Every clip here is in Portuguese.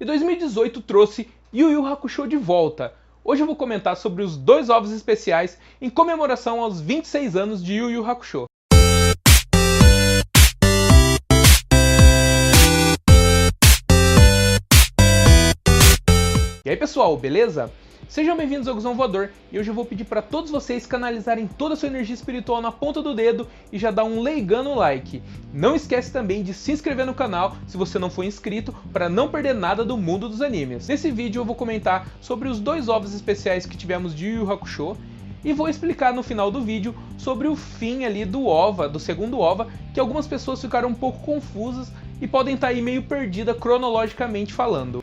E 2018 trouxe Yu Yu Hakusho de volta. Hoje eu vou comentar sobre os 2 ovos especiais em comemoração aos 26 anos de Yu Yu Hakusho. E aí pessoal, beleza? Sejam bem-vindos ao Guzão Voador, e hoje eu vou pedir para todos vocês canalizarem toda a sua energia espiritual na ponta do dedo e já dar um leigão no like. Não esquece também de se inscrever no canal se você não for inscrito para não perder nada do mundo dos animes. Nesse vídeo eu vou comentar sobre os 2 ovos especiais que tivemos de Yu Yu Hakusho e vou explicar no final do vídeo sobre o fim ali do OVA, do segundo OVA, que algumas pessoas ficaram um pouco confusas e podem estar aí meio perdidas cronologicamente falando.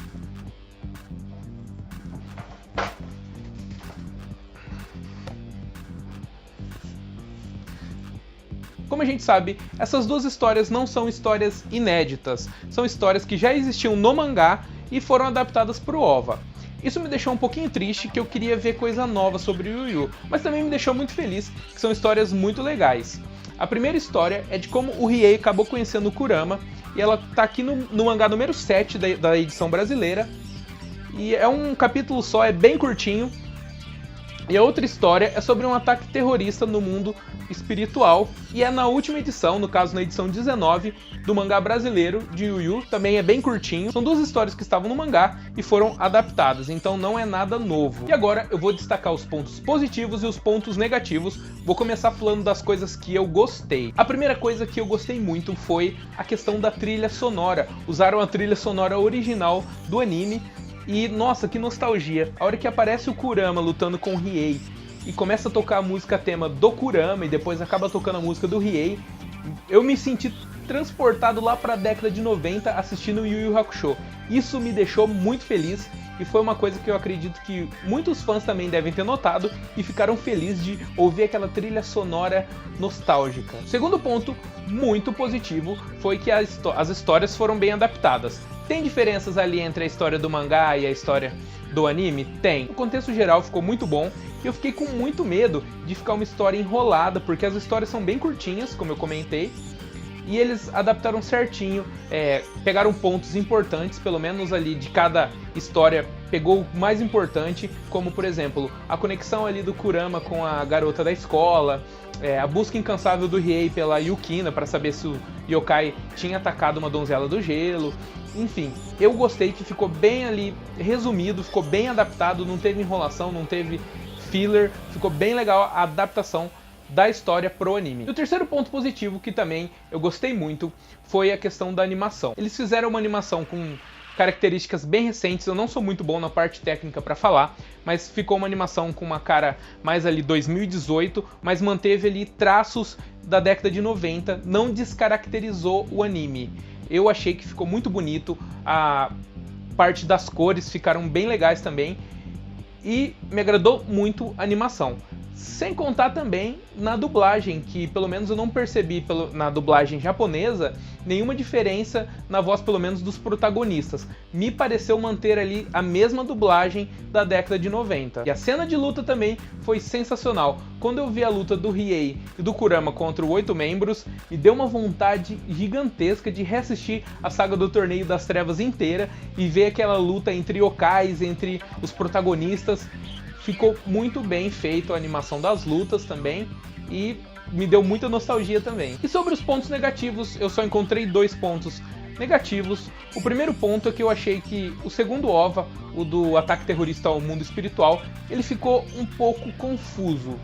Como a gente sabe, essas 2 histórias não são histórias inéditas, são histórias que já existiam no mangá e foram adaptadas para o OVA. Isso me deixou um pouquinho triste, que eu queria ver coisa nova sobre Yu Yu, mas também me deixou muito feliz, que são histórias muito legais. A primeira história é de como o Riei acabou conhecendo o Kurama, e ela tá aqui no mangá número 7 da edição brasileira, e é um capítulo só, é bem curtinho. E a outra história é sobre um ataque terrorista no mundo espiritual, e é na última edição, no caso na edição 19, do mangá brasileiro de Yu Yu, também é bem curtinho. São 2 histórias que estavam no mangá e foram adaptadas, então não é nada novo. E agora eu vou destacar os pontos positivos e os pontos negativos. Vou começar falando das coisas que eu gostei. A primeira coisa que eu gostei muito foi a questão da trilha sonora. Usaram a trilha sonora original do anime. E nossa, que nostalgia! A hora que aparece o Kurama lutando com o Riei e começa a tocar a música tema do Kurama e depois acaba tocando a música do Riei, eu me senti transportado lá para a década de 90 assistindo Yu Yu Hakusho. Isso me deixou muito feliz e foi uma coisa que eu acredito que muitos fãs também devem ter notado e ficaram felizes de ouvir aquela trilha sonora nostálgica. O segundo ponto muito positivo foi que as histórias foram bem adaptadas. Tem diferenças ali entre a história do mangá e a história do anime? Tem. O contexto geral ficou muito bom e eu fiquei com muito medo de ficar uma história enrolada, porque as histórias são bem curtinhas, como eu comentei, e eles adaptaram certinho, pegaram pontos importantes, pelo menos ali de cada história, pegou o mais importante, como por exemplo, a conexão ali do Kurama com a garota da escola, a busca incansável do Riei pela Yukina para saber se o yokai tinha atacado uma donzela do gelo. Enfim, eu gostei que ficou bem ali resumido, ficou bem adaptado, não teve enrolação, não teve filler, ficou bem legal a adaptação da história pro anime. E o terceiro ponto positivo, que também eu gostei muito, foi a questão da animação. Eles fizeram uma animação com características bem recentes, eu não sou muito bom na parte técnica para falar, mas ficou uma animação com uma cara mais ali 2018, mas manteve ali traços da década de 90, não descaracterizou o anime. Eu achei que ficou muito bonito, a parte das cores ficaram bem legais também, e me agradou muito a animação. Sem contar também na dublagem, que pelo menos eu não percebi na dublagem japonesa nenhuma diferença na voz, pelo menos dos protagonistas. Me pareceu manter ali a mesma dublagem da década de 90. E a cena de luta também foi sensacional. Quando eu vi a luta do Riei e do Kurama contra os 8 membros, me deu uma vontade gigantesca de reassistir a saga do Torneio das Trevas inteira e ver aquela luta entre yokais, entre os protagonistas. Ficou muito bem feito a animação das lutas também e me deu muita nostalgia também. E sobre os pontos negativos, eu só encontrei 2 pontos negativos. O primeiro ponto é que eu achei que o segundo OVA, o do ataque terrorista ao mundo espiritual, ele ficou um pouco confuso.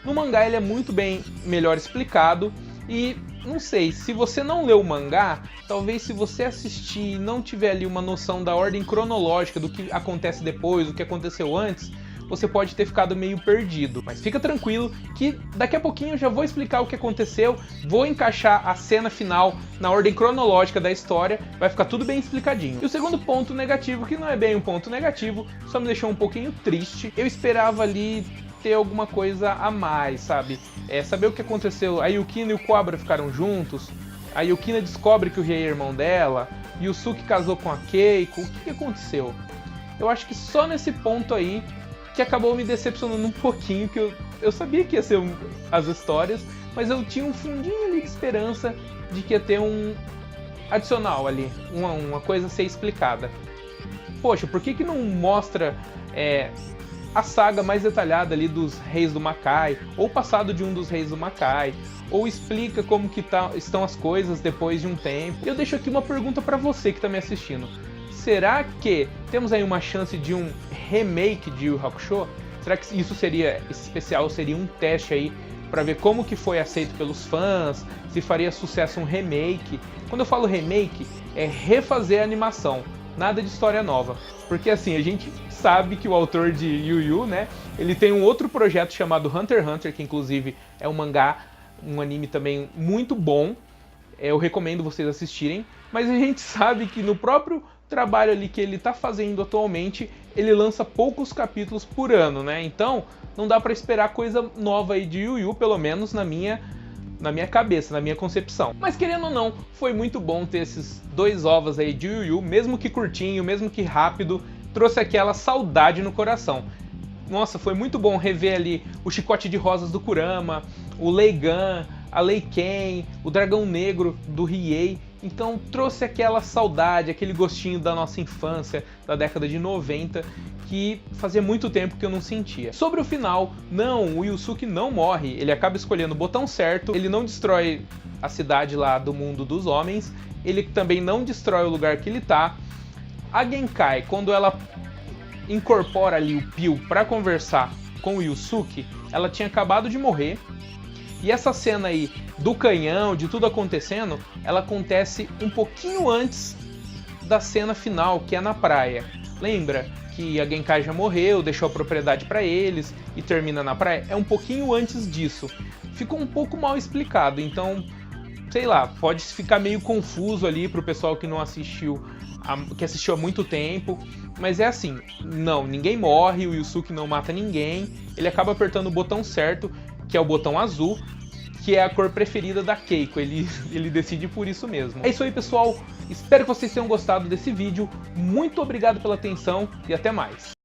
No mangá ele é muito bem melhor explicado e não sei, se você não leu o mangá, talvez se você assistir e não tiver ali uma noção da ordem cronológica do que acontece depois, do que aconteceu antes, você pode ter ficado meio perdido. Mas fica tranquilo que daqui a pouquinho eu já vou explicar o que aconteceu, vou encaixar a cena final na ordem cronológica da história, vai ficar tudo bem explicadinho. E o segundo ponto negativo, que não é bem um ponto negativo, só me deixou um pouquinho triste. Eu esperava ali ter alguma coisa a mais, sabe? Saber o que aconteceu. A Yukina e o Cobra ficaram juntos, a Yukina descobre que o Riei é irmão dela, Yusuke casou com a Keiko, o que aconteceu? Eu acho que só nesse ponto aí que acabou me decepcionando um pouquinho, que eu sabia que ia ser as histórias, mas eu tinha um fundinho ali de esperança de que ia ter um adicional ali, uma coisa a ser explicada. poxa, por que não mostra a saga mais detalhada ali dos reis do Makai, ou o passado de um dos reis do Makai, ou explica como que estão as coisas depois de um tempo. Eu deixo aqui uma pergunta para você que está me assistindo. Será que temos aí uma chance de um remake de Yu Yu Hakusho? Será que isso seria, esse especial seria um teste aí para ver como que foi aceito pelos fãs, se faria sucesso um remake? Quando eu falo remake, é refazer a animação, nada de história nova. Porque assim, a gente sabe que o autor de Yu Yu, né, ele tem um outro projeto chamado Hunter x Hunter, que inclusive é um mangá, um anime também muito bom. Eu recomendo vocês assistirem, mas a gente sabe que no próprio trabalho ali que ele está fazendo atualmente, ele lança poucos capítulos por ano, né? Então, não dá para esperar coisa nova aí de Yu Yu, pelo menos na minha cabeça, na minha concepção. Mas querendo ou não, foi muito bom ter esses 2 ovos aí de Yu Yu, mesmo que curtinho, mesmo que rápido, trouxe aquela saudade no coração. Nossa, foi muito bom rever ali o chicote de rosas do Kurama, o Leigan, a Leiken, o dragão negro do Riei. Então trouxe aquela saudade, aquele gostinho da nossa infância, da década de 90, que fazia muito tempo que eu não sentia. Sobre o final, não, o Yusuke não morre, ele acaba escolhendo o botão certo, ele não destrói a cidade lá do mundo dos homens, ele também não destrói o lugar que ele tá. A Genkai, quando ela incorpora ali o Pio para conversar com o Yusuke, ela tinha acabado de morrer. E essa cena aí do canhão, de tudo acontecendo, ela acontece um pouquinho antes da cena final, que é na praia. Lembra que a Genkai já morreu, deixou a propriedade para eles e termina na praia? É um pouquinho antes disso. Ficou um pouco mal explicado, então, sei lá, pode ficar meio confuso ali pro pessoal que não assistiu, que assistiu há muito tempo. Mas é assim, não, ninguém morre, o Yusuke não mata ninguém, ele acaba apertando o botão certo, que é o botão azul, que é a cor preferida da Keiko, ele decide por isso mesmo. É isso aí, pessoal, espero que vocês tenham gostado desse vídeo, muito obrigado pela atenção e até mais.